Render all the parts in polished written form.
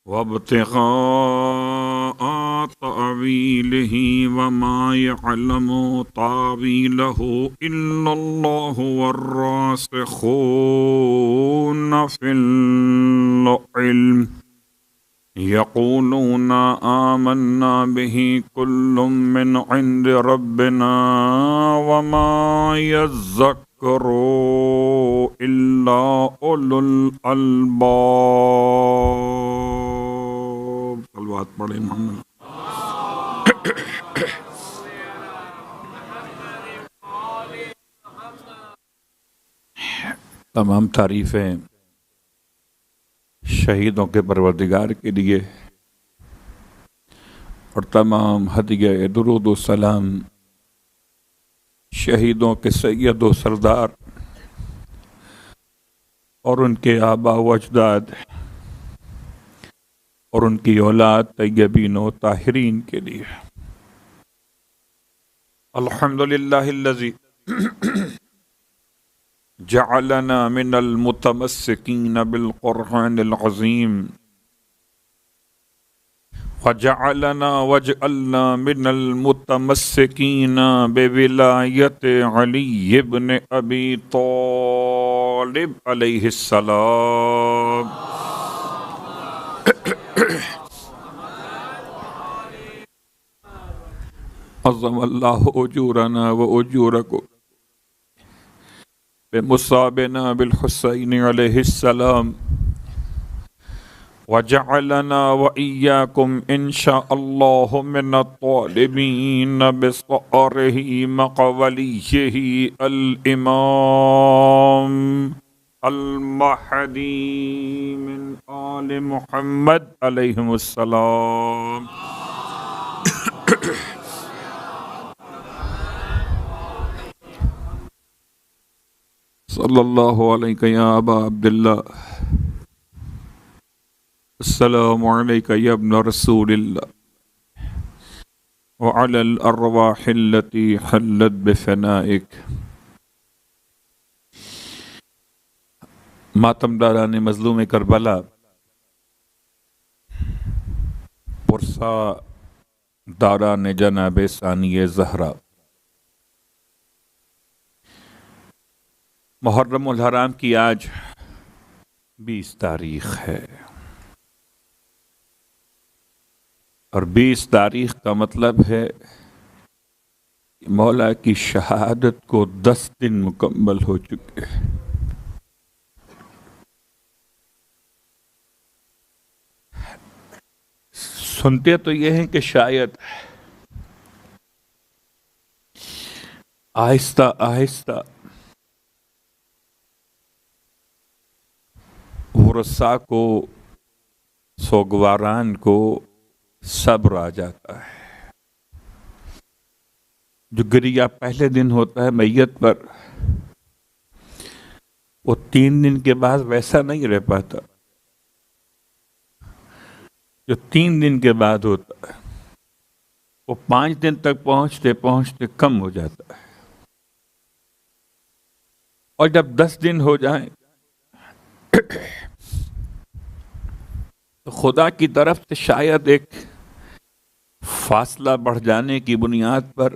وابتغاء تأويله وما يعلم تأويله إلا الله والراسخون في العلم يقولون آمنا به كل من عند ربنا وما يذكر إلا أولو الألباب. صلوات پڑھیں محمد. تمام تعریفیں شہیدوں کے پروردگار کے لیے اور تمام ہدیہ درود و سلام شہیدوں کے سید و سردار اور ان کے آبا و اجداد اور ان کی اولاد طیبین و طاہرین کے لیے. الحمدللہ الذی جعلنا من المتمسکین بالقرآن العظیم وجعلنا من المتمسکین بولایت علی بن ابی طالب علیہ السلام. عظم اللہ اجورنا و اجورکم بمصابنا بالحسین علیہ السلام وجعلنا وإياكم إن شاء الله من الطالبين بصاره مقوليه الإمام المهدي من آل محمد عليهم السلام. صلی اللہ علیہ یا ابا عبداللہ السلام علیکہ یا ابن رسول اللہ وعلی الارواح التي حلت بفنائک. ماتم داران مظلوم کربلا پرسا داران جناب ثانی زہرا. محرم الحرام کی آج 20 تاریخ ہے اور 20 تاریخ کا مطلب ہے کہ مولا کی شہادت کو 10 دن مکمل ہو چکے ہیں. سنتے تو یہ ہیں کہ شاید آہستہ آہستہ ورثاء کو سوگواران کو صبر آ جاتا ہے. جو گریہ پہلے دن ہوتا ہے میت پر وہ 3 دن کے بعد ویسا نہیں رہ پاتا جو 3 دن کے بعد ہوتا ہے. وہ 5 دن تک پہنچتے پہنچتے کم ہو جاتا ہے اور جب 10 دن ہو جائیں تو خدا کی طرف سے شاید ایک فاصلہ بڑھ جانے کی بنیاد پر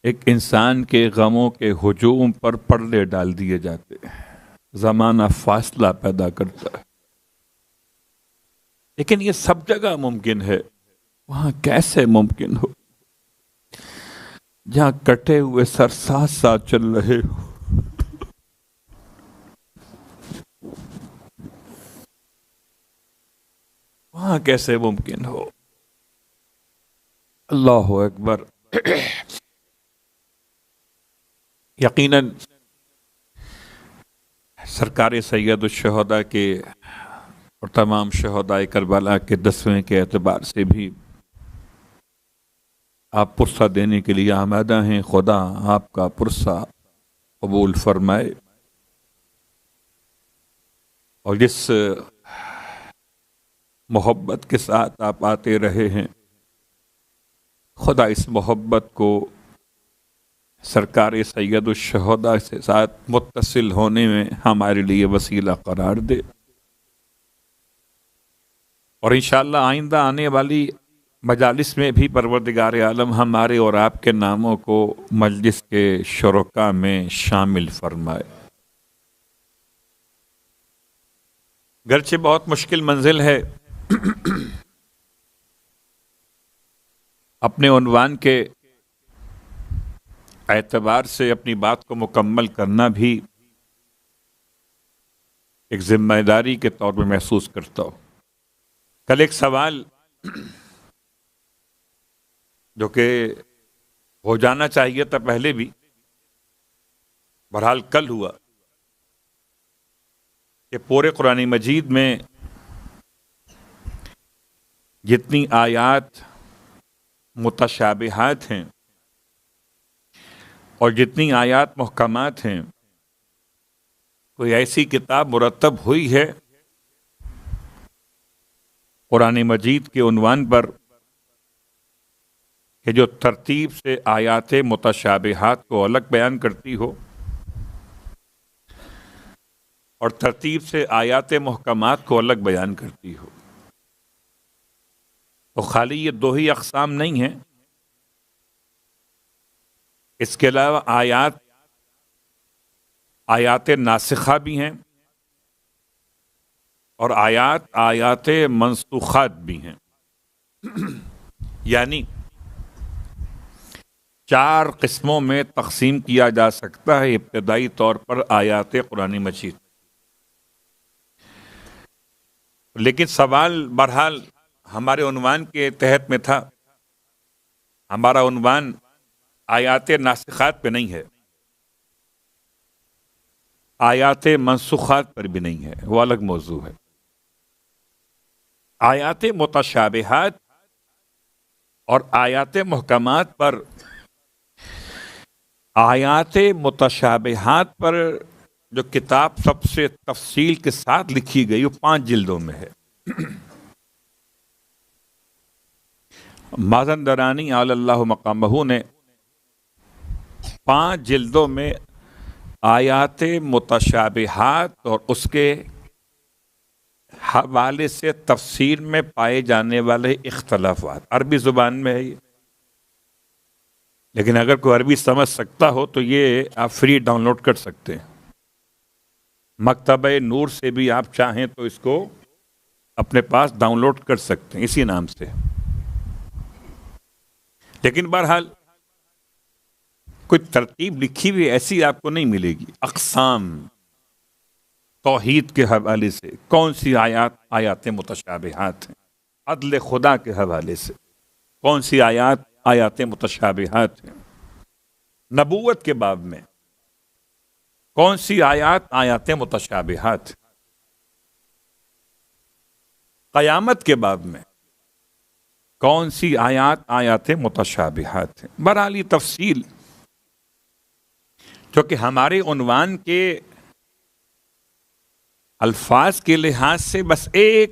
ایک انسان کے غموں کے ہجوم پر پردے ڈال دیے جاتے ہیں. زمانہ فاصلہ پیدا کرتا ہے لیکن یہ سب جگہ ممکن ہے. وہاں کیسے ممکن ہو جہاں کٹے ہوئے سر ساتھ ساتھ چل رہے ہو؟ وہاں کیسے ممکن ہو؟ اللہ اکبر. یقیناً سرکار سید الشہداء کے اور تمام شہداء کربلا کے 10ویں کے اعتبار سے بھی آپ پرسہ دینے کے لیے آمادہ ہیں. خدا آپ کا پرسہ قبول فرمائے اور جس محبت کے ساتھ آپ آتے رہے ہیں خدا اس محبت کو سرکار سید الشہداء سے ساتھ متصل ہونے میں ہمارے لیے وسیلہ قرار دے. اور انشاءاللہ آئندہ آنے والی مجالس میں بھی پروردگار عالم ہمارے اور آپ کے ناموں کو مجلس کے شرکا میں شامل فرمائے۔ گرچہ بہت مشکل منزل ہے، اپنے عنوان کے اعتبار سے اپنی بات کو مکمل کرنا بھی ایک ذمہ داری کے طور پہ محسوس کرتا ہوں۔ کل ایک سوال جو کہ ہو جانا چاہیے تھا پہلے بھی، بہرحال کل ہوا، کہ پورے قرآن مجید میں جتنی آیات متشابہات ہیں اور جتنی آیات محکمات ہیں، کوئی ایسی کتاب مرتب ہوئی ہے قرآن مجید کے عنوان پر کہ جو ترتیب سے آیات متشابہات کو الگ بیان کرتی ہو اور ترتیب سے آیات محکمات کو الگ بیان کرتی ہو؟ تو خالی یہ دو ہی اقسام نہیں ہیں، اس کے علاوہ آیات ناسخہ بھی ہیں اور آیات منسوخات بھی ہیں۔ یعنی 4 قسموں میں تقسیم کیا جا سکتا ہے ابتدائی طور پر آیات قرآن مجید۔ لیکن سوال بہرحال ہمارے عنوان کے تحت میں تھا، ہمارا عنوان آیات ناسخات پہ نہیں ہے، آیات منسوخات پر بھی نہیں ہے، وہ الگ موضوع ہے۔ آیات متشابہات اور آیات محکمات پر، آیات متشابہات پر جو کتاب سب سے تفصیل کے ساتھ لکھی گئی وہ 5 جلدوں میں ہے۔ مازندرانی علی اللہ مقامہ نے 5 جلدوں میں آیات متشابہات اور اس کے حوالے سے تفسیر میں پائے جانے والے اختلافات، عربی زبان میں ہے یہ، لیکن اگر کوئی عربی سمجھ سکتا ہو تو یہ آپ فری ڈاؤن لوڈ کر سکتے ہیں۔ مکتبہ نور سے بھی آپ چاہیں تو اس کو اپنے پاس ڈاؤن لوڈ کر سکتے ہیں اسی نام سے۔ لیکن بہرحال کوئی ترتیب لکھی ہوئی ایسی آپ کو نہیں ملے گی۔ اقسام توحید کے حوالے سے کون سی آیات متشابہات ہیں، عدل خدا کے حوالے سے کون سی آیات متشابہات ہیں، نبوت کے باب میں کون سی آیات متشابہات، قیامت کے باب میں کون سی آیات متشابہات ہیں۔ بہرحال یہ تفصیل جو کہ ہمارے عنوان کے الفاظ کے لحاظ سے بس ایک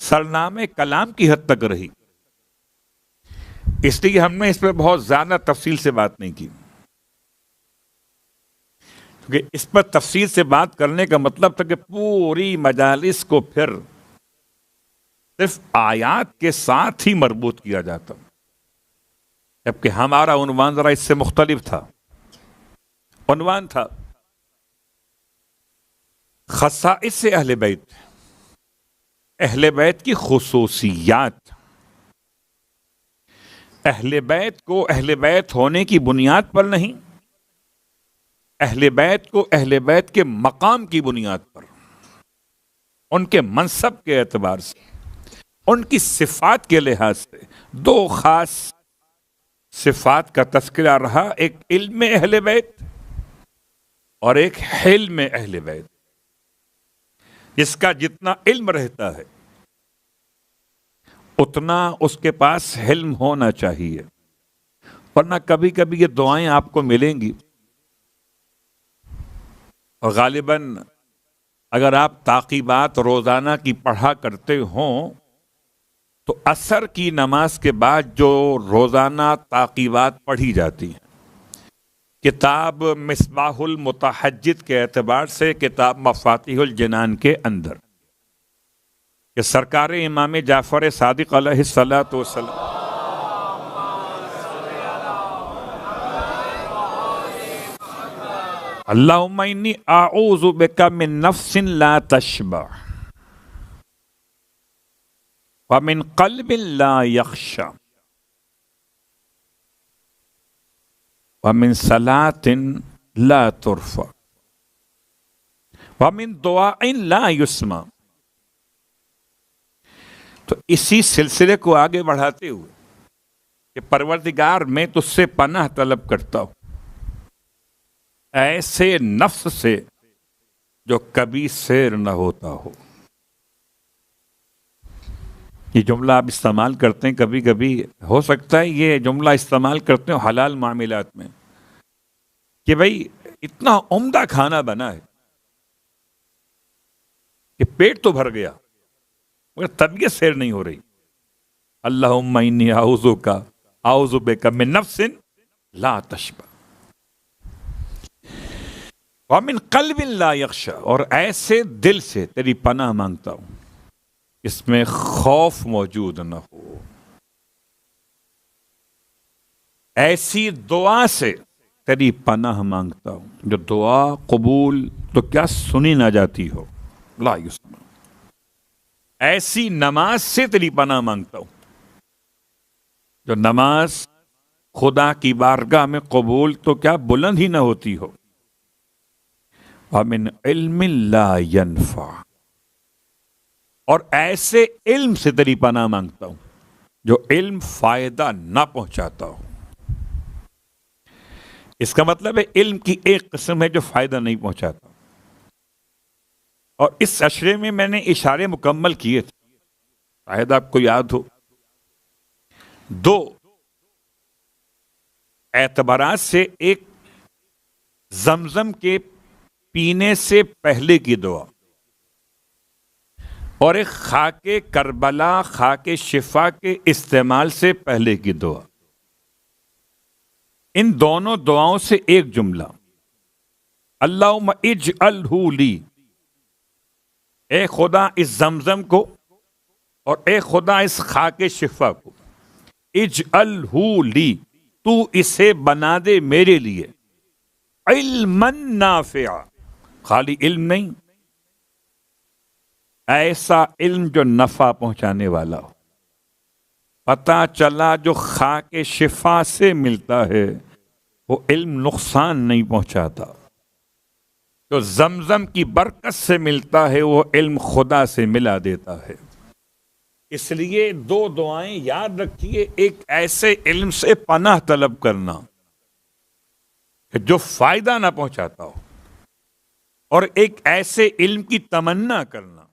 سرنامے کلام کی حد تک رہی، اس لیے ہم نے اس پہ بہت زیادہ تفصیل سے بات نہیں کی، کیونکہ اس پر تفصیل سے بات کرنے کا مطلب تھا کہ پوری مجالس کو پھر صرف آیات کے ساتھ ہی مربوط کیا جاتا، جبکہ ہمارا عنوان ذرا اس سے مختلف تھا۔ عنوان تھا خصائص اہل بیت، اہل بیت کی خصوصیات، اہل بیت کو اہل بیت ہونے کی بنیاد پر نہیں، اہل بیت کو اہل بیت کے مقام کی بنیاد پر، ان کے منصب کے اعتبار سے، ان کی صفات کے لحاظ سے 2 خاص صفات کا تذکرہ رہا، ایک علم اہل بیت اور ایک حلم اہل بیت۔ جس کا جتنا علم رہتا ہے اتنا اس کے پاس حلم ہونا چاہیے، ورنہ کبھی کبھی یہ دعائیں آپ کو ملیں گی اور غالباً اگر آپ تعقیبات روزانہ کی پڑھا کرتے ہوں تو عصر کی نماز کے بعد جو روزانہ تعقیبات پڑھی جاتی ہیں، کتاب مصباح المتحجد کے اعتبار سے کتاب مفاتیح الجنان کے اندر کہ سرکار امام جعفر صادق علیہ الصلوۃ والسلام اللہم انی اعوذ بک من نفس لا تشبع ومن قلب لا یخشع ومن صلاة لا ترفع ومن دعاء لا يسمع. تو اسی سلسلے کو آگے بڑھاتے ہوئے کہ پروردگار میں تجھ سے پناہ طلب کرتا ہوں ایسے نفس سے جو کبھی سیر نہ ہوتا ہو. یہ جملہ آپ استعمال کرتے ہیں کبھی کبھی، ہو سکتا ہے یہ جملہ استعمال کرتے ہو حلال معاملات میں کہ بھائی اتنا عمدہ کھانا بنا ہے کہ پیٹ تو بھر گیا مگر طبیعت سیر نہیں ہو رہی. اللہم انی اعوذ بک من نفس لا تشبع ومن قلب لا یخشع، اور ایسے دل سے تیری پناہ مانگتا ہوں اس میں خوف موجود نہ ہو، ایسی دعا سے تیری پناہ مانگتا ہوں جو دعا قبول تو کیا سنی نہ جاتی ہو، لا یسمع. ایسی نماز سے تیری پناہ مانگتا ہوں جو نماز خدا کی بارگاہ میں قبول تو کیا بلند ہی نہ ہوتی ہو. وَمِنْ عِلْمٍ لَا يَنْفَعُ، اور ایسے علم سے تیری پناہ مانگتا ہوں جو علم فائدہ نہ پہنچاتا ہو. اس کا مطلب ہے علم کی ایک قسم ہے جو فائدہ نہیں پہنچاتا، اور اس اشرے میں میں نے اشارے مکمل کیے تھے، شاید آپ کو یاد ہو. دو اعتبارات سے، ایک زمزم کے پینے سے پہلے کی دعا اور ایک خاک کربلا خاک شفا کے استعمال سے پہلے کی دعا. ان دونوں دعاؤں سے ایک جملہ، اللہم اجعلہ لی، اے خدا اس زمزم کو اور اے خدا اس خاک شفا کو، اجعلہ لی، تو اسے بنا دے میرے لیے، علما نافعا، خالی علم نہیں، ایسا علم جو نفع پہنچانے والا ہو. پتہ چلا جو خاک شفا سے ملتا ہے وہ علم نقصان نہیں پہنچاتا، جو زمزم کی برکت سے ملتا ہے وہ علم خدا سے ملا دیتا ہے. اس لیے دو دعائیں یاد رکھیے، ایک ایسے علم سے پناہ طلب کرنا کہ جو فائدہ نہ پہنچاتا ہو، اور ایک ایسے علم کی تمنا کرنا